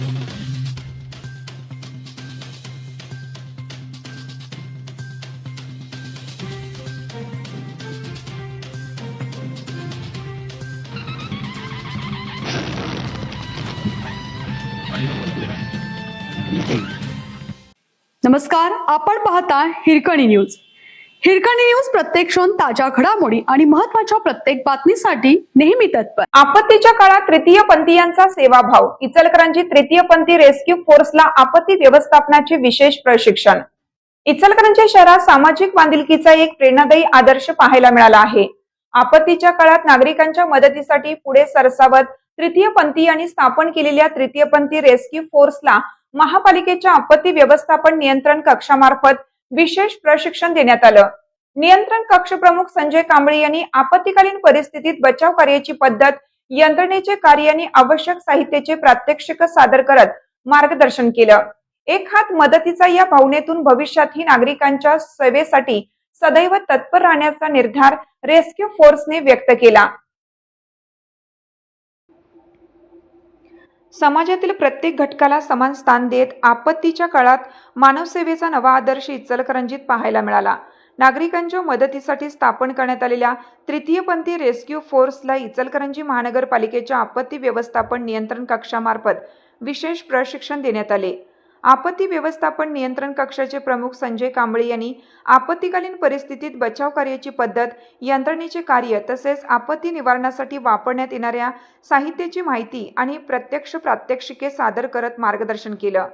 नमस्कार, आपण पाहता हिरकणी न्यूज. हिरकणी न्यूज प्रत्येक क्षण ताज्या घडामोडी आणि महत्त्वाच्या प्रत्येक बातमीसाठी नेहमी तत्पर. आपत्तीच्या काळात तृतीय पंथीयांचा सेवाभाव. इचलकरंजी तृतीय पंथी रेस्क्यू फोर्सला आपत्ती व्यवस्थापनाचे विशेष प्रशिक्षण. इचलकरंजी शहरात सामाजिक बांधिलकीचा एक प्रेरणादायी आदर्श पाहायला मिळाला आहे. आपत्तीच्या काळात नागरिकांच्या मदतीसाठी पुढे सरसावत तृतीय पंथीयांनी स्थापन केलेल्या तृतीय पंथी रेस्क्यू फोर्सला महापालिकेच्या आपत्ती व्यवस्थापन नियंत्रण कक्षामार्फत विशेष प्रशिक्षण देण्यात आलं. नियंत्रण कक्ष प्रमुख संजय कांबळे यांनी आपत्तीकालीन परिस्थितीत बचाव कार्याची पद्धत, यंत्रणेचे कार्य आणि आवश्यक साहित्याचे प्रात्यक्षिक सादर करत मार्गदर्शन केलं. एक हात मदतीचा या भावनेतून भविष्यातही नागरिकांच्या सेवेसाठी सदैव तत्पर राहण्याचा निर्धार रेस्क्यू फोर्सने व्यक्त केला. समाजातील प्रत्येक घटकाला समान स्थान देत आपत्तीच्या काळात मानवसेवेचा नवा आदर्श इचलकरंजीत पाहायला मिळाला. नागरिकांच्या मदतीसाठी स्थापन करण्यात आलेल्या तृतीयपंथी रेस्क्यू फोर्सला इचलकरंजी महानगरपालिकेच्या आपत्ती व्यवस्थापन नियंत्रण कक्षामार्फत विशेष प्रशिक्षण देण्यात आले. आपत्ती व्यवस्थापन नियंत्रण कक्षाचे प्रमुख संजय कांबळे यांनी आपत्तीकालीन परिस्थितीत बचाव कार्याची पद्धत, यंत्रणेचे कार्य तसेच आपत्ती निवारणासाठी वापरण्यात येणाऱ्या साहित्याची माहिती आणि प्रत्यक्ष प्रात्यक्षिके सादर करत मार्गदर्शन केलं.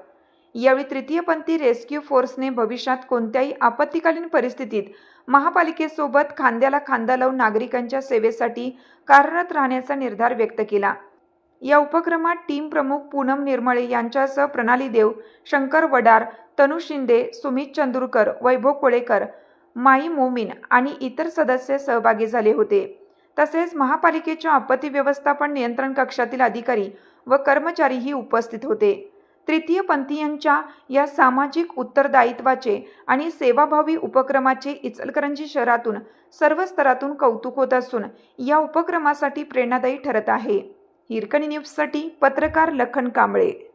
यावेळी तृतीयपंथी रेस्क्यू फोर्सने भविष्यात कोणत्याही आपत्तीकालीन परिस्थितीत महापालिकेसोबत खांद्याला खांदा लावून नागरिकांच्या सेवेसाठी कार्यरत राहण्याचा निर्धार व्यक्त केला. या उपक्रमात टीम प्रमुख पूनम निर्मळे यांच्यासह प्रणाली देव, शंकर वडार, तनु शिंदे, सुमित चंदुरकर, वैभव कोळेकर, माई मोमीन आणि इतर सदस्य सहभागी झाले होते. तसेच महापालिकेच्या आपत्ती व्यवस्थापन नियंत्रण कक्षातील अधिकारी व कर्मचारीही उपस्थित होते. तृतीय पंथीयांच्या या सामाजिक उत्तरदायित्वाचे आणि सेवाभावी उपक्रमाचे इचलकरंजी शहरातून सर्व स्तरातून कौतुक होत असून या उपक्रमासाठी प्रेरणादायी ठरत आहे. हिरकणी न्यूजसाठी पत्रकार लखन कांबळे.